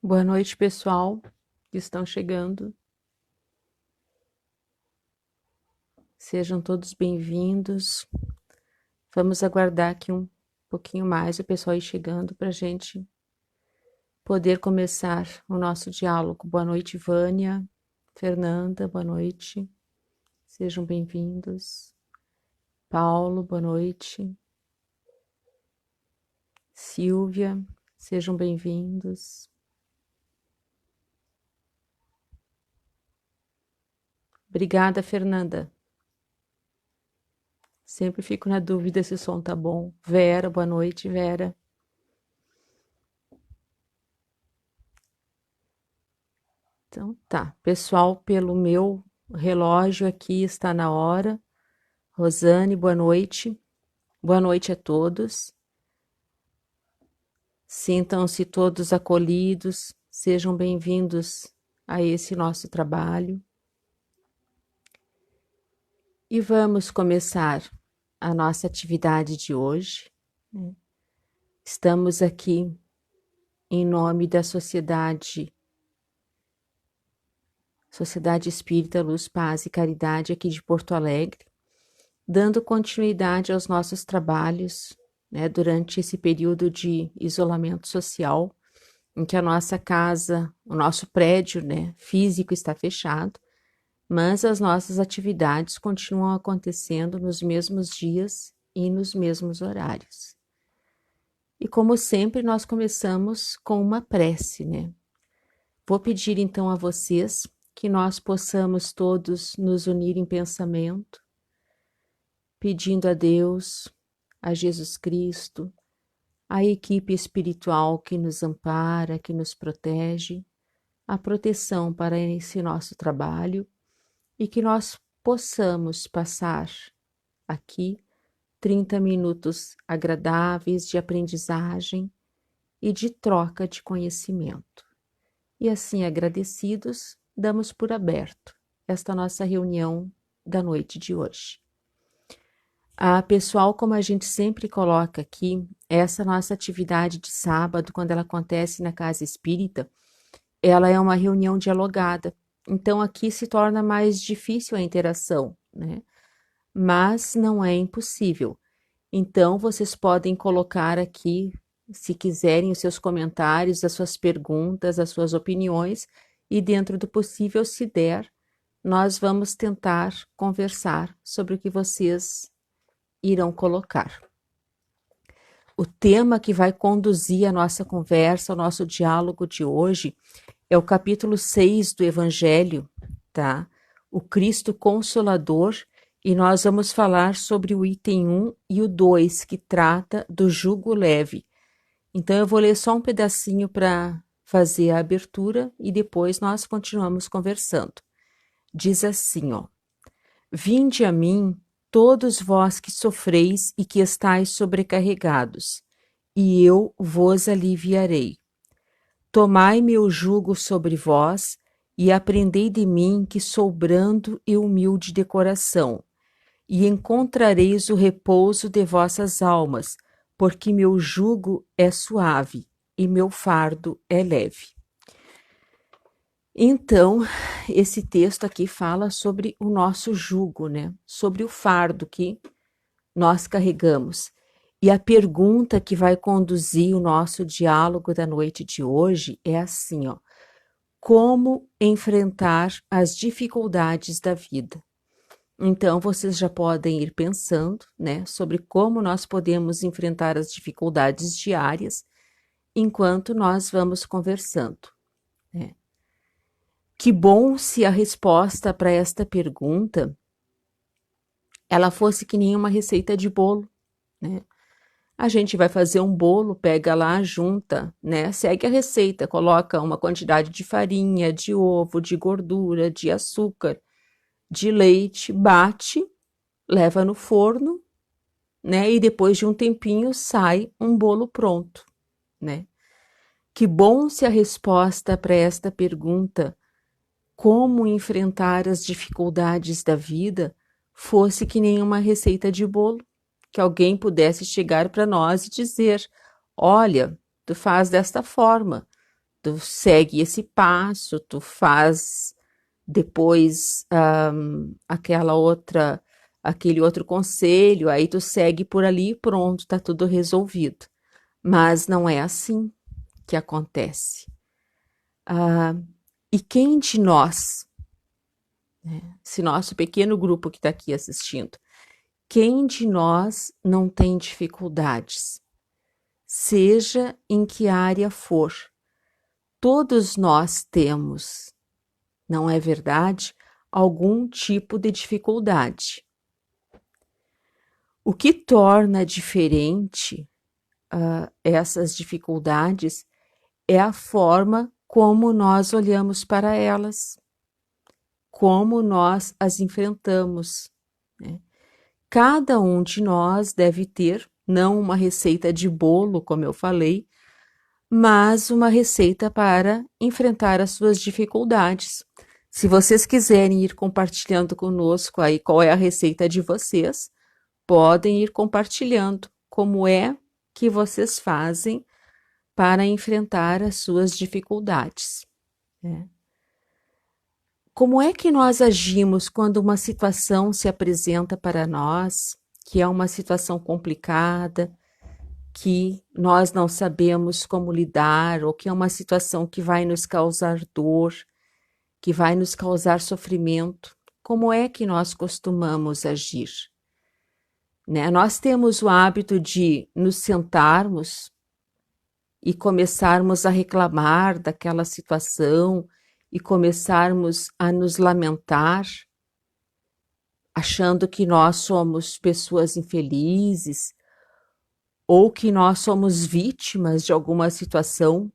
Boa noite, pessoal que estão chegando. Sejam todos bem-vindos. Vamos aguardar aqui um pouquinho mais o pessoal ir chegando para a gente poder começar o nosso diálogo. Boa noite, Vânia, Fernanda, boa noite. Sejam bem-vindos. Paulo, boa noite. Silvia, sejam bem-vindos. Obrigada, Fernanda. Sempre fico na dúvida se o som tá bom. Vera, boa noite, Vera. Então tá, pessoal, pelo meu relógio aqui está na hora. Rosane, boa noite. Boa noite a todos. Sintam-se todos acolhidos, sejam bem-vindos a esse nosso trabalho. E vamos começar a nossa atividade de hoje. Estamos aqui em nome da Sociedade Espírita Luz, Paz e Caridade aqui de Porto Alegre, dando continuidade aos nossos trabalhos, né, durante esse período de isolamento social, em que a nossa casa, o nosso prédio, né, físico está fechado, mas as nossas atividades continuam acontecendo nos mesmos dias e nos mesmos horários. E como sempre, nós começamos com uma prece, né? Vou pedir então a vocês que nós possamos todos nos unir em pensamento, pedindo a Deus, a Jesus Cristo, a equipe espiritual que nos ampara, que nos protege, a proteção para esse nosso trabalho e que nós possamos passar aqui 30 minutos agradáveis de aprendizagem e de troca de conhecimento. E assim, agradecidos, damos por aberto esta nossa reunião da noite de hoje. Pessoal, como a gente sempre coloca aqui, essa nossa atividade de sábado, quando ela acontece na Casa Espírita, ela é uma reunião dialogada. Então, aqui se torna mais difícil a interação, né? Mas não é impossível. Então, vocês podem colocar aqui, se quiserem, os seus comentários, as suas perguntas, as suas opiniões, e dentro do possível, se der, nós vamos tentar conversar sobre o que vocês irão colocar. O tema que vai conduzir a nossa conversa, o nosso diálogo de hoje, é o capítulo 6 do Evangelho, tá? O Cristo Consolador, e nós vamos falar sobre o item 1 e o 2, que trata do jugo leve. Então, eu vou ler só um pedacinho para fazer a abertura e depois nós continuamos conversando. Diz assim, ó: Vinde a mim, todos vós que sofreis e que estáis sobrecarregados, e eu vos aliviarei. Tomai meu jugo sobre vós e aprendei de mim, que sou brando e humilde de coração, e encontrareis o repouso de vossas almas, porque meu jugo é suave e meu fardo é leve. Então, esse texto aqui fala sobre o nosso jugo, né? Sobre o fardo que nós carregamos. E a pergunta que vai conduzir o nosso diálogo da noite de hoje é assim, ó: como enfrentar as dificuldades da vida? Então, vocês já podem ir pensando, né, sobre como nós podemos enfrentar as dificuldades diárias enquanto nós vamos conversando, né? Que bom se a resposta para esta pergunta ela fosse que nem uma receita de bolo, né? A gente vai fazer um bolo, pega lá, junta, né? Segue a receita, coloca uma quantidade de farinha, de ovo, de gordura, de açúcar, de leite, bate, leva no forno, né? E depois de um tempinho sai um bolo pronto, né? Que bom se a resposta para esta pergunta, como enfrentar as dificuldades da vida, fosse que nem uma receita de bolo, que alguém pudesse chegar para nós e dizer: olha, tu faz desta forma, tu segue esse passo, tu faz depois aquele outro conselho, aí tu segue por ali e pronto, tá tudo resolvido. Mas não é assim que acontece. E quem de nós, esse nosso pequeno grupo que está aqui assistindo, quem de nós não tem dificuldades? Seja em que área for, todos nós temos, não é verdade? Algum tipo de dificuldade. O que torna diferente essas dificuldades é a forma como nós olhamos para elas, como nós as enfrentamos, né? Cada um de nós deve ter, não uma receita de bolo, como eu falei, mas uma receita para enfrentar as suas dificuldades. Se vocês quiserem ir compartilhando conosco aí qual é a receita de vocês, podem ir compartilhando como é que vocês fazem para enfrentar as suas dificuldades, né? Como é que nós agimos quando uma situação se apresenta para nós, que é uma situação complicada, que nós não sabemos como lidar, ou que é uma situação que vai nos causar dor, que vai nos causar sofrimento? Como é que nós costumamos agir? Né? Nós temos o hábito de nos sentarmos e começarmos a reclamar daquela situação e começarmos a nos lamentar, achando que nós somos pessoas infelizes ou que nós somos vítimas de alguma situação.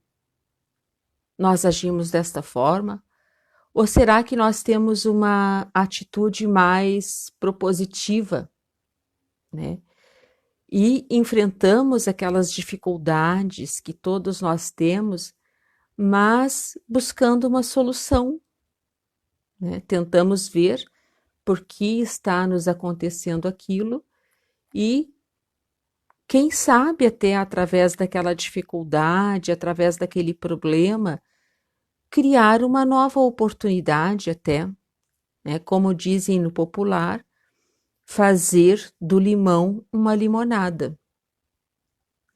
Nós agimos desta forma? Ou será que nós temos uma atitude mais propositiva, né? E enfrentamos aquelas dificuldades que todos nós temos, mas buscando uma solução, né? Tentamos ver por que está nos acontecendo aquilo e, quem sabe, até através daquela dificuldade, através daquele problema, criar uma nova oportunidade até, né? Como dizem no popular, fazer do limão uma limonada,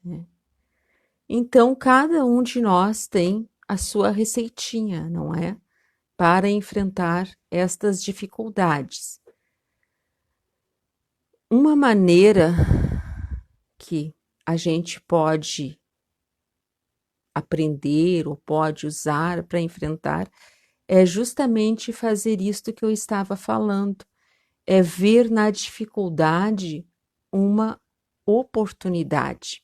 né? Então, cada um de nós tem a sua receitinha, não é? Para enfrentar estas dificuldades. Uma maneira que a gente pode aprender ou pode usar para enfrentar é justamente fazer isto que eu estava falando, é ver na dificuldade uma oportunidade.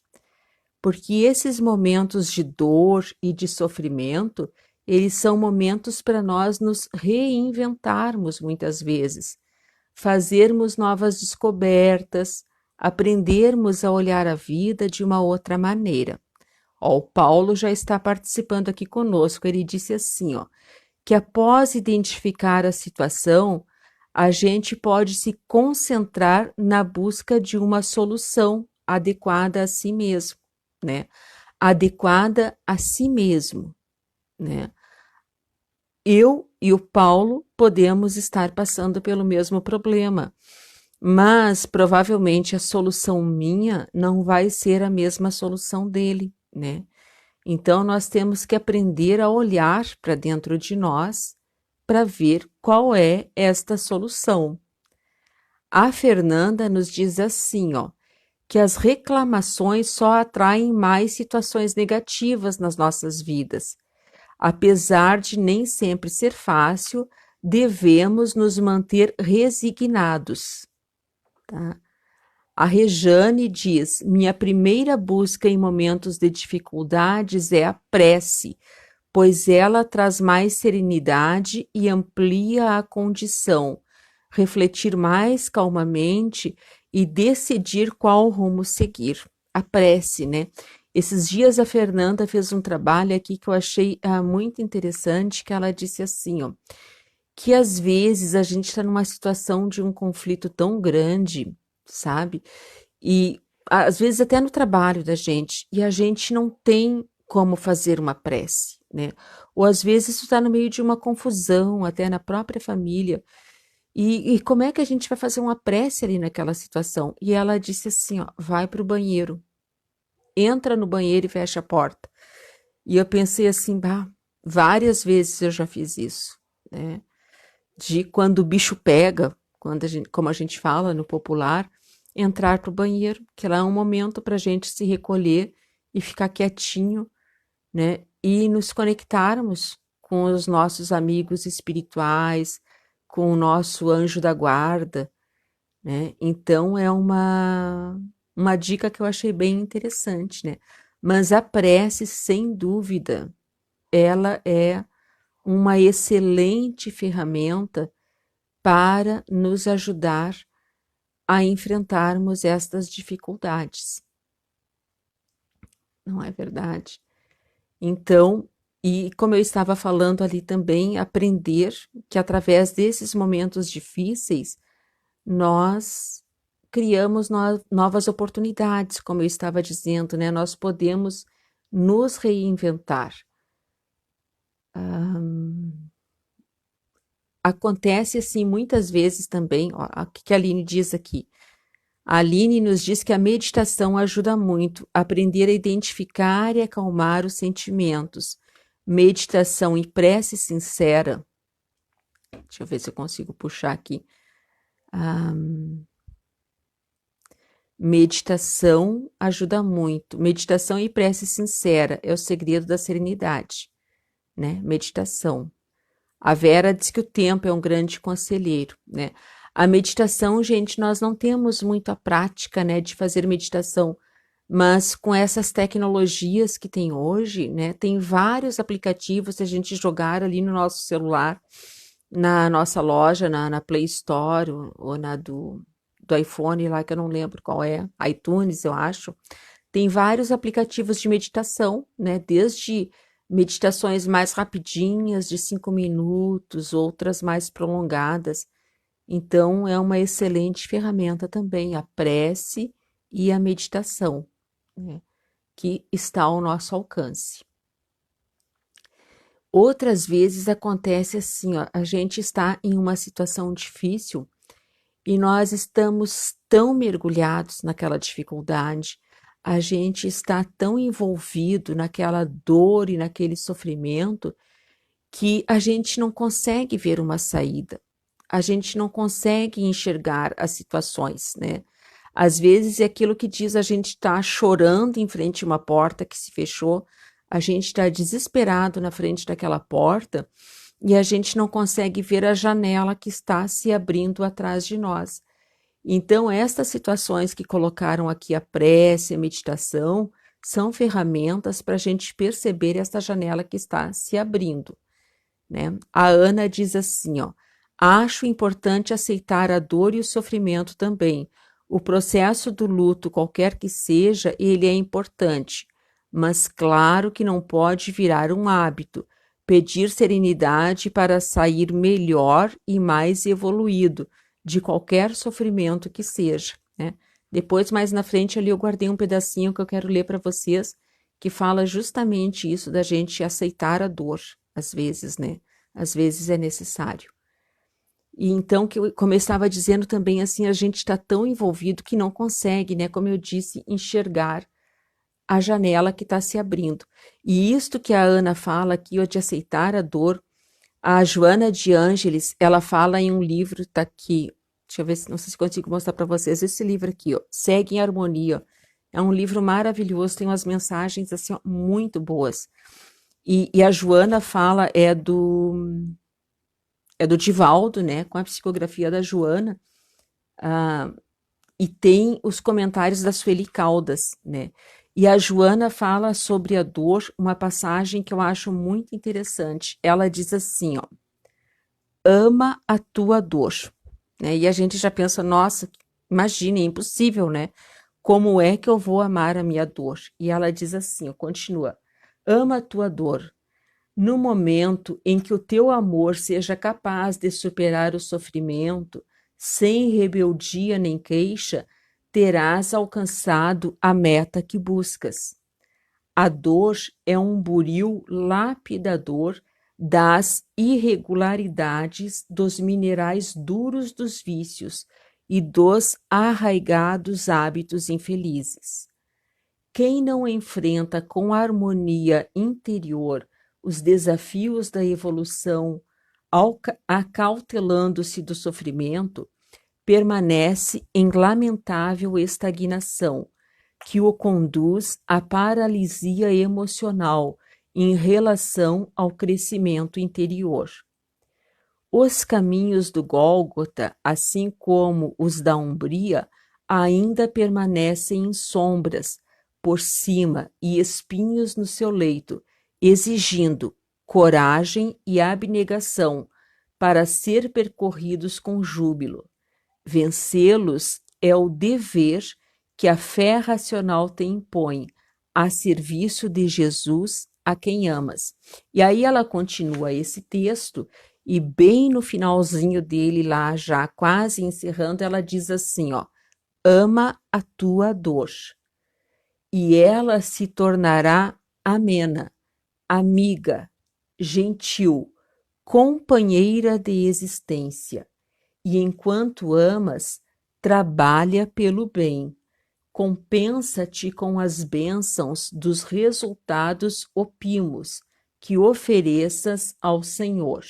Porque esses momentos de dor e de sofrimento, eles são momentos para nós nos reinventarmos muitas vezes, fazermos novas descobertas, aprendermos a olhar a vida de uma outra maneira. Ó, o Paulo já está participando aqui conosco, ele disse assim, ó, que após identificar a situação, a gente pode se concentrar na busca de uma solução adequada a si mesmo, né? Adequada a si mesmo, né? Eu e o Paulo podemos estar passando pelo mesmo problema, mas provavelmente a solução minha não vai ser a mesma solução dele, né? Então nós temos que aprender a olhar para dentro de nós para ver qual é esta solução. A Fernanda nos diz assim, ó, que as reclamações só atraem mais situações negativas nas nossas vidas. Apesar de nem sempre ser fácil, devemos nos manter resignados, tá? A Rejane diz: minha primeira busca em momentos de dificuldades é a prece, pois ela traz mais serenidade e amplia a condição, refletir mais calmamente e decidir qual rumo seguir. A prece, né? Esses dias a Fernanda fez um trabalho aqui que eu achei muito interessante, que ela disse assim, ó, que às vezes a gente está numa situação de um conflito tão grande, sabe? E às vezes até no trabalho da gente, e a gente não tem como fazer uma prece, né? Ou às vezes tu está no meio de uma confusão, até na própria família, e como é que a gente vai fazer uma prece ali naquela situação? E ela disse assim, ó, vai para o banheiro, entra no banheiro e fecha a porta. E eu pensei assim, bah, várias vezes eu já fiz isso, né? De quando o bicho pega, quando a gente, como a gente fala no popular, entrar para o banheiro, que lá é um momento para a gente se recolher e ficar quietinho, né? E nos conectarmos com os nossos amigos espirituais, com o nosso anjo da guarda, né? Então é uma dica que eu achei bem interessante, né? Mas a prece, sem dúvida, ela é uma excelente ferramenta para nos ajudar a enfrentarmos estas dificuldades. Não é verdade? Então, e como eu estava falando ali também, aprender que através desses momentos difíceis, nós criamos novas oportunidades, como eu estava dizendo, né? Nós podemos nos reinventar. Acontece assim muitas vezes também, ó, o que a Aline diz aqui. A Aline nos diz que a meditação ajuda muito a aprender a identificar e acalmar os sentimentos. Meditação e prece sincera. Deixa eu ver se eu consigo puxar aqui. Meditação ajuda muito. Meditação e prece sincera é o segredo da serenidade, né? Meditação. A Vera diz que o tempo é um grande conselheiro, né? A meditação, gente, nós não temos muita prática, né, de fazer meditação, mas com essas tecnologias que tem hoje, né, tem vários aplicativos se a gente jogar ali no nosso celular, na nossa loja, na Play Store ou na do iPhone lá, que eu não lembro qual é, iTunes, eu acho. Tem vários aplicativos de meditação, né? Desde meditações mais rapidinhas, de 5 minutos, outras mais prolongadas. Então, é uma excelente ferramenta também, a prece e a meditação, né? Que está ao nosso alcance. Outras vezes acontece assim, ó, a gente está em uma situação difícil e nós estamos tão mergulhados naquela dificuldade, a gente está tão envolvido naquela dor e naquele sofrimento que a gente não consegue ver uma saída, a gente não consegue enxergar as situações, né? Às vezes é aquilo que diz, a gente está chorando em frente a uma porta que se fechou, a gente está desesperado na frente daquela porta e a gente não consegue ver a janela que está se abrindo atrás de nós. Então, estas situações que colocaram aqui a prece, a meditação, são ferramentas para a gente perceber esta janela que está se abrindo, né? A Ana diz assim, ó, acho importante aceitar a dor e o sofrimento também. O processo do luto, qualquer que seja, ele é importante, mas claro que não pode virar um hábito. Pedir serenidade para sair melhor e mais evoluído de qualquer sofrimento que seja, né? Depois, mais na frente ali, eu guardei um pedacinho que eu quero ler para vocês, que fala justamente isso da gente aceitar a dor, às vezes, né? Às vezes é necessário. E então, como eu estava dizendo também, assim, a gente está tão envolvido que não consegue, né? Como eu disse, enxergar a janela que está se abrindo. E isto que a Ana fala aqui, ó, de aceitar a dor, a Joana de Ângeles, ela fala em um livro, tá aqui, deixa eu ver, não sei se consigo mostrar para vocês, esse livro aqui, ó, Segue em Harmonia. É um livro maravilhoso, tem umas mensagens, assim, ó, muito boas. E a Joana fala, é do Divaldo, né, com a psicografia da Joana, e tem os comentários da Sueli Caldas, né? E a Joana fala sobre a dor, uma passagem que eu acho muito interessante. Ela diz assim, ó, ama a tua dor, né? E a gente já pensa, nossa, imagine, é impossível, né? Como é que eu vou amar a minha dor? E ela diz assim, ó, continua, ama a tua dor. No momento em que o teu amor seja capaz de superar o sofrimento, sem rebeldia nem queixa, terás alcançado a meta que buscas. A dor é um buril lapidador das irregularidades dos minerais duros dos vícios e dos arraigados hábitos infelizes. Quem não enfrenta com harmonia interior os desafios da evolução, acautelando-se do sofrimento, permanece em lamentável estagnação, que o conduz à paralisia emocional em relação ao crescimento interior. Os caminhos do Gólgota, assim como os da Umbria, ainda permanecem em sombras, por cima e espinhos no seu leito, exigindo coragem e abnegação para ser percorridos com júbilo. Vencê-los é o dever que a fé racional te impõe, a serviço de Jesus, a quem amas. E aí ela continua esse texto, e bem no finalzinho dele, lá já quase encerrando, ela diz assim, ó, ama a tua dor, e ela se tornará amena, amiga, gentil, companheira de existência. E enquanto amas, trabalha pelo bem, compensa-te com as bênçãos dos resultados opimos que ofereças ao Senhor.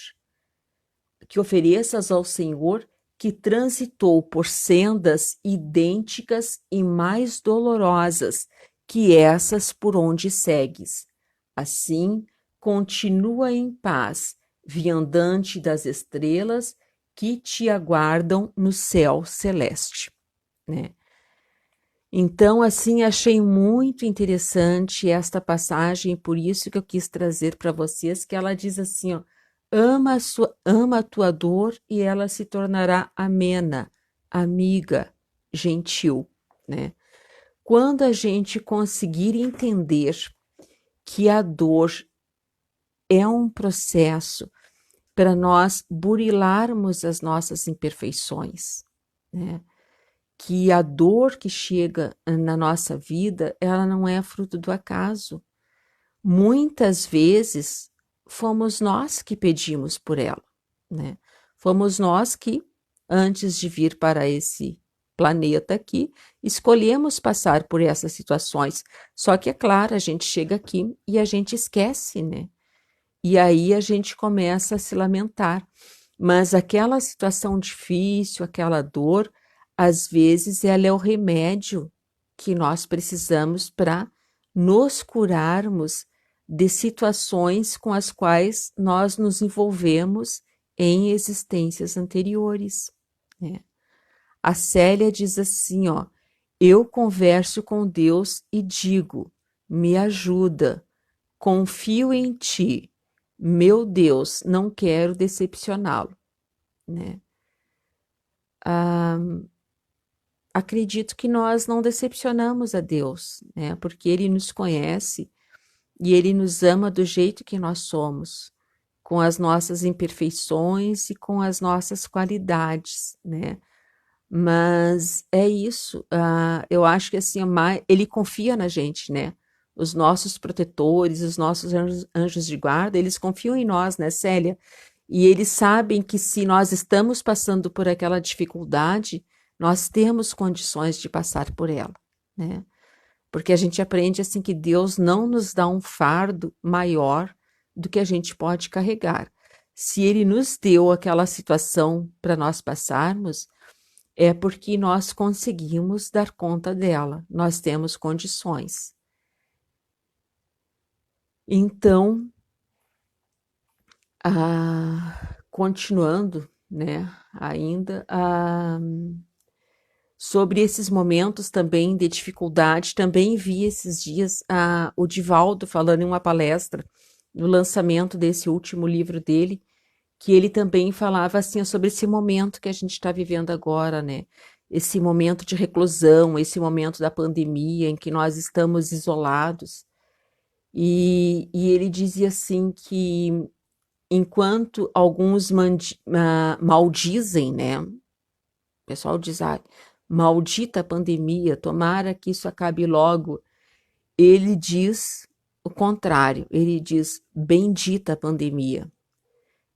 Que transitou por sendas idênticas e mais dolorosas que essas por onde segues. Assim, continua em paz, viandante das estrelas que te aguardam no céu celeste, né? Então, assim, achei muito interessante esta passagem, por isso que eu quis trazer para vocês, que ela diz assim, ó, ama a tua dor e ela se tornará amena, amiga, gentil, né? Quando a gente conseguir entender que a dor é um processo para nós burilarmos as nossas imperfeições, né? Que a dor que chega na nossa vida, ela não é fruto do acaso. Muitas vezes fomos nós que pedimos por ela, né? Fomos nós que, antes de vir para esse planeta aqui, escolhemos passar por essas situações. Só que, é claro, a gente chega aqui e a gente esquece, né? E aí a gente começa a se lamentar. Mas aquela situação difícil, aquela dor, às vezes ela é o remédio que nós precisamos para nos curarmos de situações com as quais nós nos envolvemos em existências anteriores, né? A Célia diz assim, ó, eu converso com Deus e digo, me ajuda, confio em ti, meu Deus, não quero decepcioná-lo, né? Acredito que nós não decepcionamos a Deus, né? Porque Ele nos conhece e Ele nos ama do jeito que nós somos, com as nossas imperfeições e com as nossas qualidades, né? Mas é isso, eu acho que assim, Ele confia na gente, né? Os nossos protetores, os nossos anjos de guarda, eles confiam em nós, né, Célia? E eles sabem que se nós estamos passando por aquela dificuldade, nós temos condições de passar por ela, né? Porque a gente aprende assim que Deus não nos dá um fardo maior do que a gente pode carregar. Se Ele nos deu aquela situação para nós passarmos, é porque nós conseguimos dar conta dela, nós temos condições. Então, continuando, né, ainda, sobre esses momentos também de dificuldade, também vi esses dias o Divaldo falando em uma palestra, no lançamento desse último livro dele, que ele também falava assim sobre esse momento que a gente está vivendo agora, né? Esse momento de reclusão, esse momento da pandemia em que nós estamos isolados. E ele dizia assim que enquanto alguns maldizem, né? O pessoal diz, maldita pandemia, tomara que isso acabe logo. Ele diz o contrário, ele diz bendita a pandemia,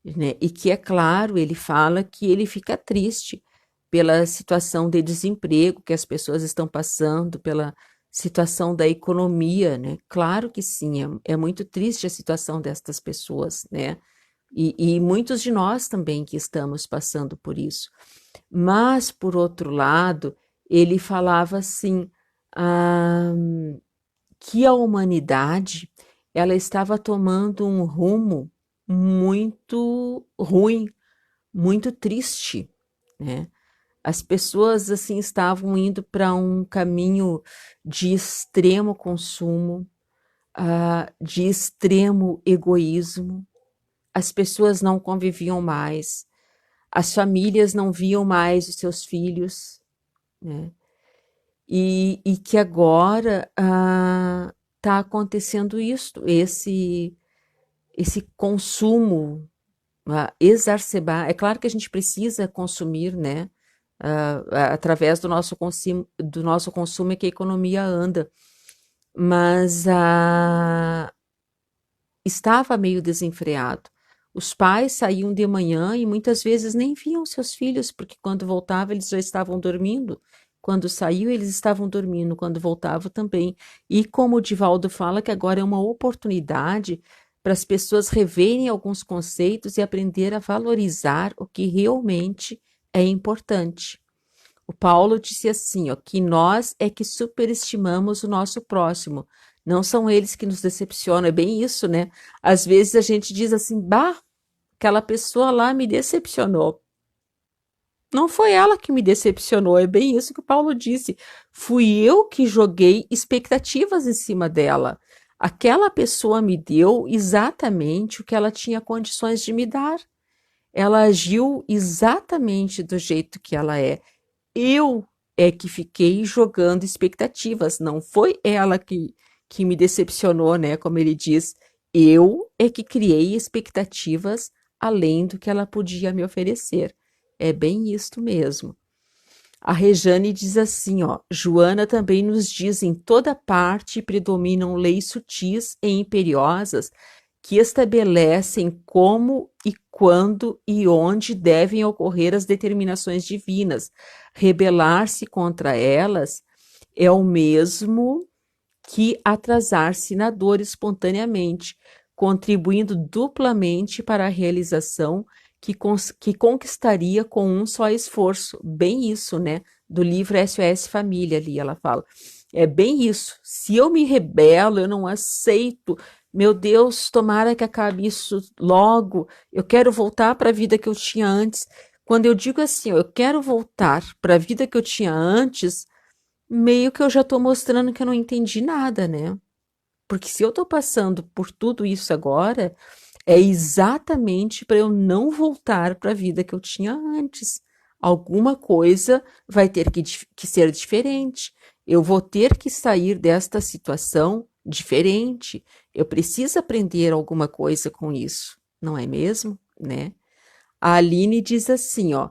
né? E que é claro, ele fala que ele fica triste pela situação de desemprego que as pessoas estão passando, pela situação da economia, né? Claro que sim, é muito triste a situação destas pessoas, né? E muitos de nós também que estamos passando por isso. Mas, por outro lado, ele falava assim, ah, que a humanidade ela estava tomando um rumo muito ruim, muito triste, né? As pessoas assim estavam indo para um caminho de extremo consumo, de extremo egoísmo. As pessoas não conviviam mais, as famílias não viam mais os seus filhos, né? E que agora está acontecendo isso, esse consumo exacerbar. É claro que a gente precisa consumir, né? Através do nosso consumo é que a economia anda, mas estava meio desenfreado. Os pais saíam de manhã e muitas vezes nem viam seus filhos, porque quando voltavam eles já estavam dormindo. Quando saiu, eles estavam dormindo, quando voltavam também. E como o Divaldo fala, que agora é uma oportunidade para as pessoas reverem alguns conceitos e aprender a valorizar o que realmente é importante. O Paulo disse assim, ó, que nós é que superestimamos o nosso próximo, não são eles que nos decepcionam, é bem isso, né? Às vezes a gente diz assim, bah, aquela pessoa lá me decepcionou. Não foi ela que me decepcionou, é bem isso que o Paulo disse. Fui eu que joguei expectativas em cima dela. Aquela pessoa me deu exatamente o que ela tinha condições de me dar. Ela agiu exatamente do jeito que ela é. Eu é que fiquei jogando expectativas, não foi ela que me decepcionou, né? Como ele diz, eu é que criei expectativas além do que ela podia me oferecer. É bem isto mesmo. A Rejane diz assim, ó, Joana também nos diz em toda parte predominam leis sutis e imperiosas que estabelecem como e quando e onde devem ocorrer as determinações divinas. Rebelar-se contra elas é o mesmo que atrasar-se na dor espontaneamente, contribuindo duplamente para a realização que conquistaria com um só esforço. Bem isso, né? Do livro SOS Família, ali ela fala. É bem isso. Se eu me rebelo, eu não aceito. Meu Deus, tomara que acabe isso logo. Eu quero voltar para a vida que eu tinha antes. Quando eu digo assim, eu quero voltar para a vida que eu tinha antes, meio que eu já estou mostrando que eu não entendi nada, né? Porque se eu estou passando por tudo isso agora, é exatamente para eu não voltar para a vida que eu tinha antes. Alguma coisa vai ter que ser diferente. Eu vou ter que sair desta situação diferente. Eu preciso aprender alguma coisa com isso, não é mesmo? Né? A Aline diz assim, ó,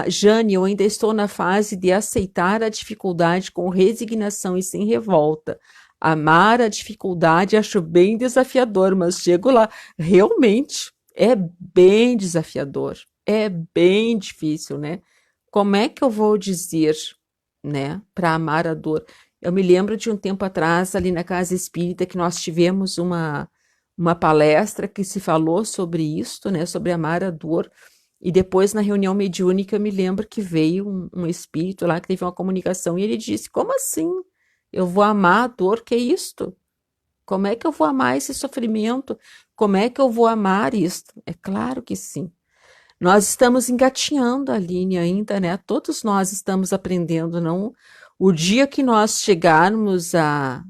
Jane, eu ainda estou na fase de aceitar a dificuldade com resignação e sem revolta. Amar a dificuldade acho bem desafiador, mas chego lá. Realmente é bem desafiador, é bem difícil, né? Como é que eu vou dizer, né, para amar a dor? Eu me lembro de um tempo atrás, ali na Casa Espírita, que nós tivemos uma palestra que se falou sobre isto, né, sobre amar a dor. E depois, na reunião mediúnica, eu me lembro que veio um espírito lá que teve uma comunicação e ele disse: Como assim? Eu vou amar a dor? Que é isto? Como é que eu vou amar esse sofrimento? Como é que eu vou amar isto? É claro que sim. Nós estamos engatinhando, Aline, ainda, né? Todos nós estamos aprendendo, não? O dia que nós chegarmos a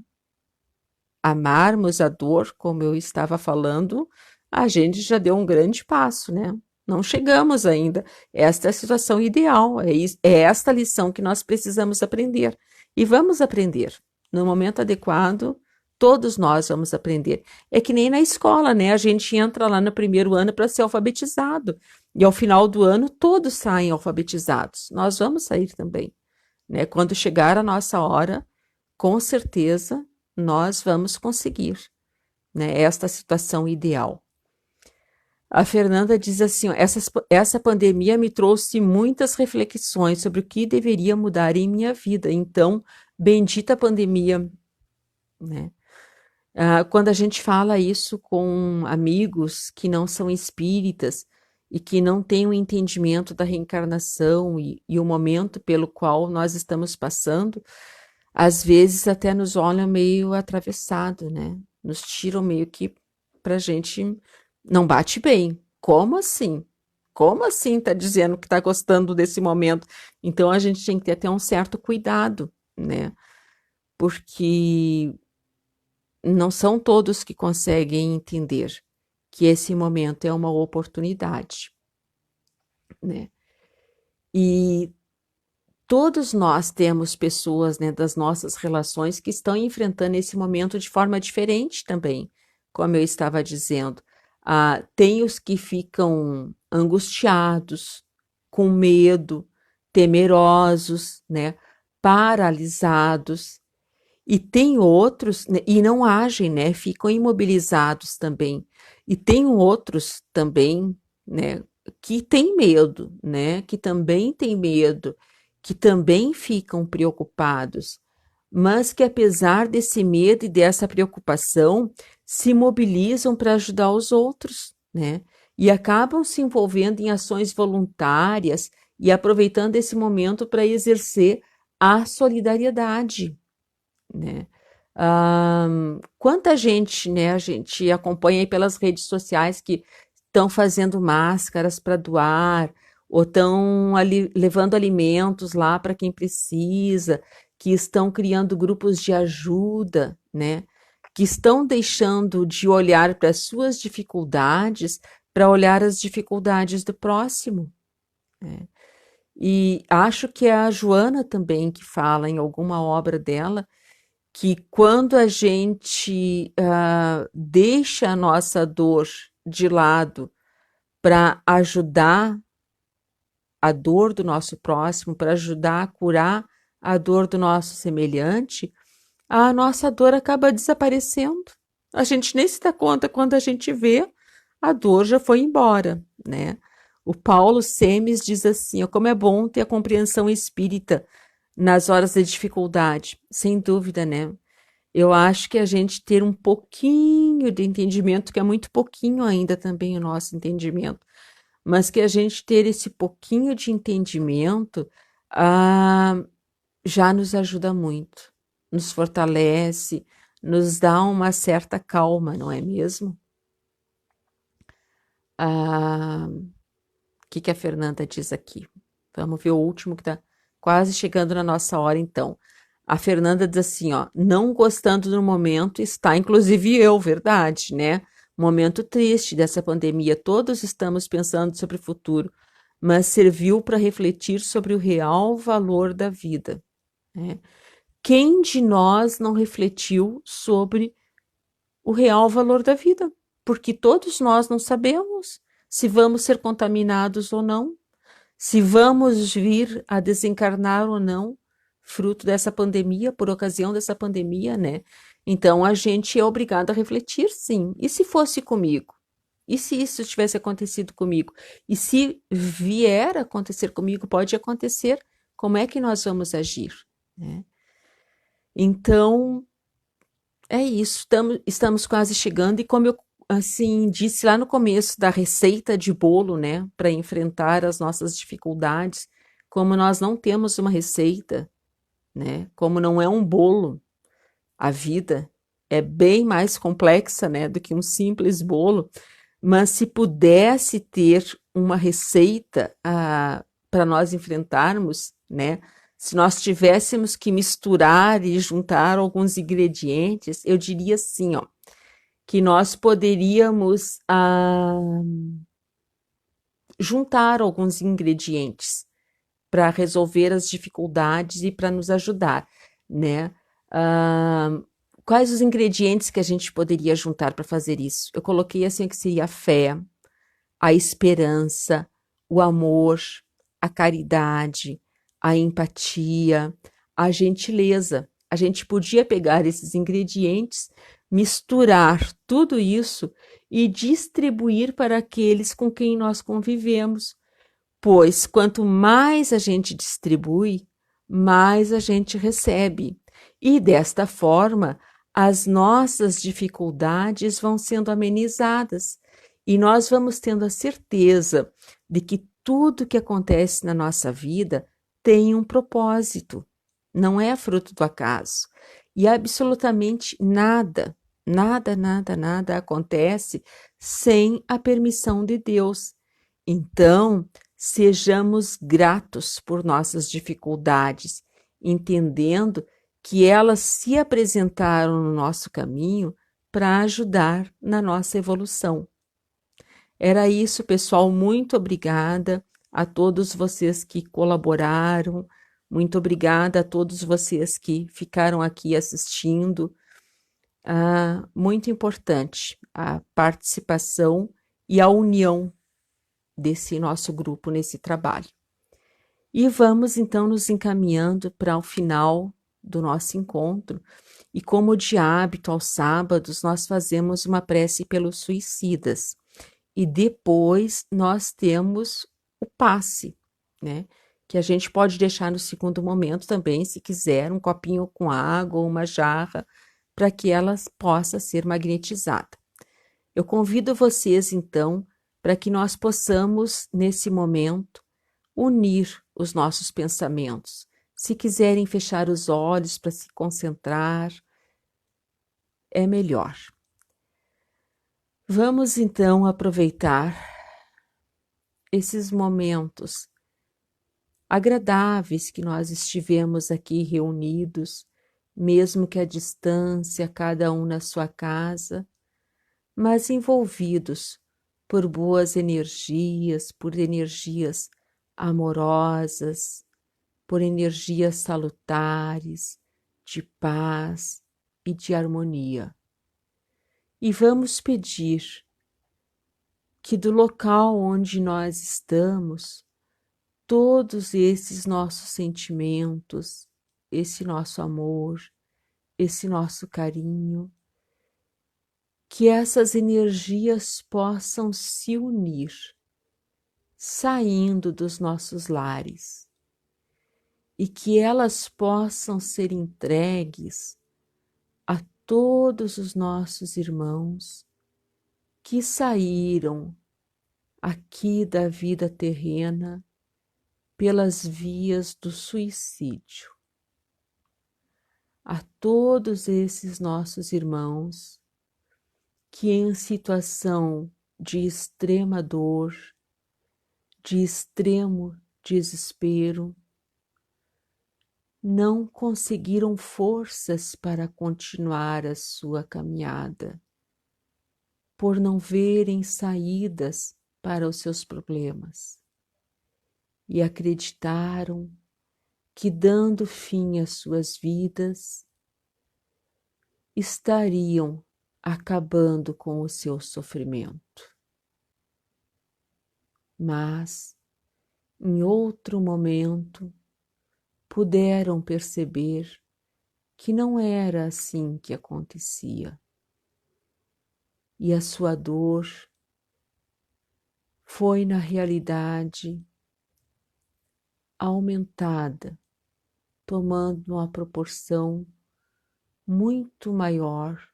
amarmos a dor, como eu estava falando, a gente já deu um grande passo, né? Não chegamos ainda. Esta é a situação ideal, é esta lição que nós precisamos aprender. E vamos aprender. No momento adequado, todos nós vamos aprender. É que nem na escola, né? A gente entra lá no primeiro ano para ser alfabetizado. E ao final do ano, todos saem alfabetizados. Nós vamos sair também, né? Quando chegar a nossa hora, com certeza nós vamos conseguir. né? Esta situação ideal. A Fernanda diz assim, ó, essa pandemia me trouxe muitas reflexões sobre o que deveria mudar em minha vida. Então, bendita pandemia, né? Quando a gente fala isso com amigos que não são espíritas e que não têm o entendimento da reencarnação e o momento pelo qual nós estamos passando, às vezes até nos olham meio atravessado, né? Nos tiram meio que pra gente não bate bem. Como assim? Como assim tá dizendo que tá gostando desse momento? Então a gente tem que ter até um certo cuidado, né? Porque não são todos que conseguem entender que esse momento é uma oportunidade, né? E todos nós temos pessoas, né, das nossas relações que estão enfrentando esse momento de forma diferente também, como eu estava dizendo. Tem os que ficam angustiados, com medo, temerosos, né, paralisados, e tem outros, né, e não agem, né, ficam imobilizados também. E tem outros também, né, que têm medo, né, que também têm medo, que também ficam preocupados, mas que apesar desse medo e dessa preocupação, se mobilizam para ajudar os outros, né, e acabam se envolvendo em ações voluntárias e aproveitando esse momento para exercer a solidariedade, né? Quanta gente, né, a gente acompanha aí pelas redes sociais que estão fazendo máscaras para doar, ou estão ali levando alimentos lá para quem precisa, que estão criando grupos de ajuda, né? Que estão deixando de olhar para as suas dificuldades para olhar as dificuldades do próximo, né? E acho que é a Joana também que fala em alguma obra dela que quando a gente deixa a nossa dor de lado para ajudar a dor do nosso próximo, para ajudar a curar a dor do nosso semelhante, a nossa dor acaba desaparecendo. A gente nem se dá conta quando a gente vê, a dor já foi embora, né? O Paulo Semes diz assim, ó, como é bom ter a compreensão espírita nas horas de dificuldade. Sem dúvida, né? Eu acho que a gente ter um pouquinho de entendimento, que é muito pouquinho ainda também o nosso entendimento, mas que a gente ter esse pouquinho de entendimento já nos ajuda muito, nos fortalece, nos dá uma certa calma, não é mesmo? O que a Fernanda diz aqui? Vamos ver o último que está quase chegando na nossa hora, então. A Fernanda diz assim, ó, não gostando do momento está, inclusive eu, verdade, né? Momento triste dessa pandemia, todos estamos pensando sobre o futuro, mas serviu para refletir sobre o real valor da vida, né? Quem de nós não refletiu sobre o real valor da vida? Porque todos nós não sabemos se vamos ser contaminados ou não, se vamos vir a desencarnar ou não, fruto dessa pandemia, por ocasião dessa pandemia, né? Então a gente é obrigado a refletir, sim. E se fosse comigo? E se isso tivesse acontecido comigo? E se vier a acontecer comigo, pode acontecer, como é que nós vamos agir, né? Então, é isso, estamos quase chegando, e como eu assim disse lá no começo da receita de bolo, né, para enfrentar as nossas dificuldades, como nós não temos uma receita, né, como não é um bolo, a vida é bem mais complexa, né, do que um simples bolo, mas se pudesse ter uma receita para nós enfrentarmos, né, se nós tivéssemos que misturar e juntar alguns ingredientes, eu diria assim, ó, que nós poderíamos juntar alguns ingredientes para resolver as dificuldades e para nos ajudar, né? Quais os ingredientes que a gente poderia juntar para fazer isso? Eu coloquei assim que seria a fé, a esperança, o amor, a caridade, a empatia, a gentileza. A gente podia pegar esses ingredientes, misturar tudo isso e distribuir para aqueles com quem nós convivemos, pois quanto mais a gente distribui, mais a gente recebe. E desta forma, as nossas dificuldades vão sendo amenizadas e nós vamos tendo a certeza de que tudo que acontece na nossa vida tem um propósito, não é fruto do acaso. E absolutamente nada, nada acontece sem a permissão de Deus. Então, sejamos gratos por nossas dificuldades, entendendo que elas se apresentaram no nosso caminho para ajudar na nossa evolução. Era isso, pessoal. Muito obrigada a todos vocês que colaboraram. Muito obrigada a todos vocês que ficaram aqui assistindo. Muito importante a participação e a união desse nosso grupo nesse trabalho. E vamos então nos encaminhando para o final do nosso encontro. E como de hábito, aos sábados, nós fazemos uma prece pelos suicidas. E depois nós temos o passe, né? Que a gente pode deixar no segundo momento também, se quiser, um copinho com água ou uma jarra, para que ela possa ser magnetizada. Eu convido vocês, então, para que nós possamos, nesse momento, unir os nossos pensamentos. Se quiserem fechar os olhos para se concentrar, é melhor. Vamos, então, aproveitar esses momentos agradáveis que nós estivemos aqui reunidos, mesmo que à distância, cada um na sua casa, mas envolvidos por boas energias, por energias amorosas, por energias salutares, de paz e de harmonia. E vamos pedir que do local onde nós estamos, todos esses nossos sentimentos, esse nosso amor, esse nosso carinho, que essas energias possam se unir, saindo dos nossos lares, e que elas possam ser entregues a todos os nossos irmãos que saíram aqui da vida terrena pelas vias do suicídio. A todos esses nossos irmãos que em situação de extrema dor, de extremo desespero, não conseguiram forças para continuar a sua caminhada, por não verem saídas para os seus problemas, e acreditaram que, dando fim às suas vidas, estariam acabando com o seu sofrimento. Mas, em outro momento, puderam perceber que não era assim que acontecia. E a sua dor foi, na realidade, aumentada, tomando uma proporção muito maior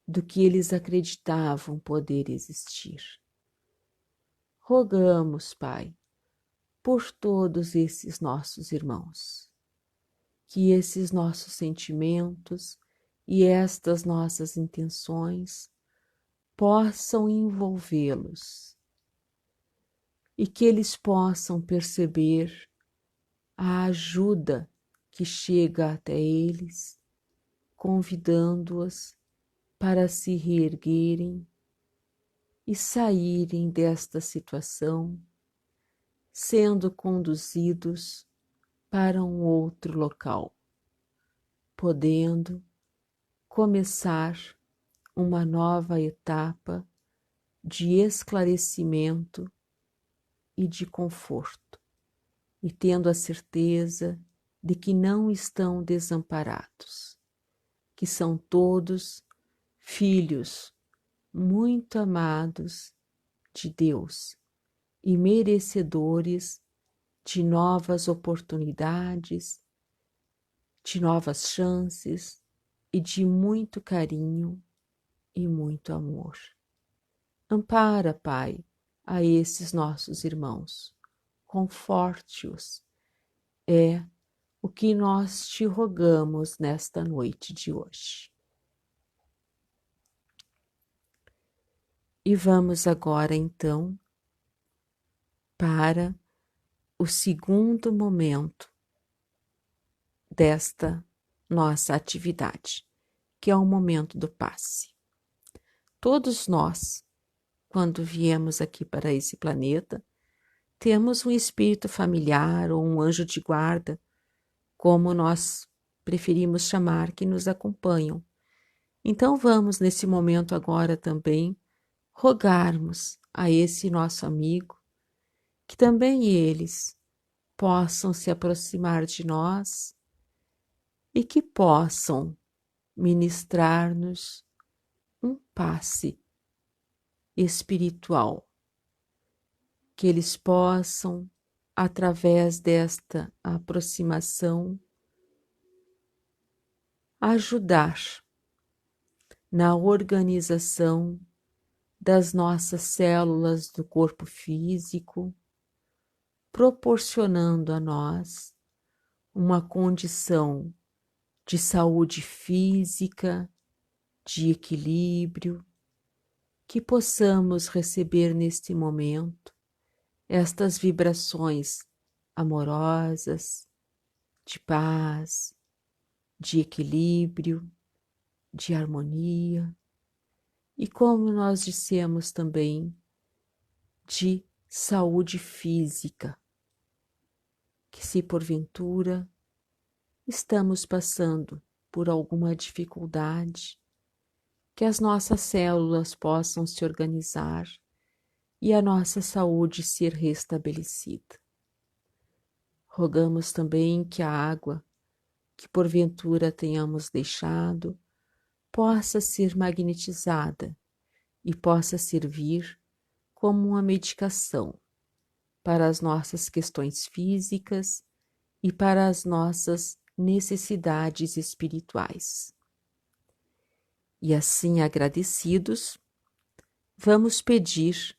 do que eles acreditavam poder existir. Rogamos, Pai, por todos esses nossos irmãos, que esses nossos sentimentos e estas nossas intenções possam envolvê-los e que eles possam perceber a ajuda que chega até eles, convidando-os para se reerguerem e saírem desta situação, sendo conduzidos para um outro local, podendo começar uma nova etapa de esclarecimento e de conforto, e tendo a certeza de que não estão desamparados, que são todos filhos muito amados de Deus e merecedores de novas oportunidades, de novas chances e de muito carinho e muito amor. Ampara, Pai, a esses nossos irmãos, conforte-os, é o que nós te rogamos nesta noite de hoje. E vamos agora, então, para o segundo momento desta nossa atividade, que é o momento do passe. Todos nós, quando viemos aqui para esse planeta, temos um espírito familiar ou um anjo de guarda, como nós preferimos chamar, que nos acompanham. Então vamos nesse momento agora também rogarmos a esse nosso amigo que também eles possam se aproximar de nós e que possam ministrar-nos um passe espiritual, que eles possam, através desta aproximação, ajudar na organização das nossas células do corpo físico, proporcionando a nós uma condição de saúde física, de equilíbrio, que possamos receber neste momento estas vibrações amorosas, de paz, de equilíbrio, de harmonia e, como nós dissemos também, de saúde física, que se porventura estamos passando por alguma dificuldade, que as nossas células possam se organizar e a nossa saúde ser restabelecida. Rogamos também que a água que porventura tenhamos deixado possa ser magnetizada e possa servir como uma medicação para as nossas questões físicas e para as nossas necessidades espirituais. E assim, agradecidos, vamos pedir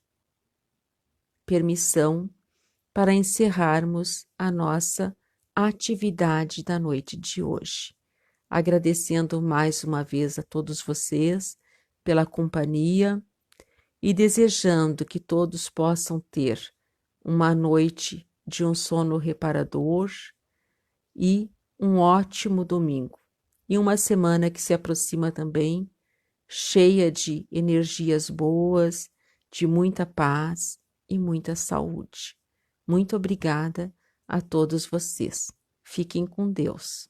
permissão para encerrarmos a nossa atividade da noite de hoje. Agradecendo mais uma vez a todos vocês pela companhia e desejando que todos possam ter uma noite de um sono reparador e um ótimo domingo. E uma semana que se aproxima também, cheia de energias boas, de muita paz e muita saúde. Muito obrigada a todos vocês. Fiquem com Deus.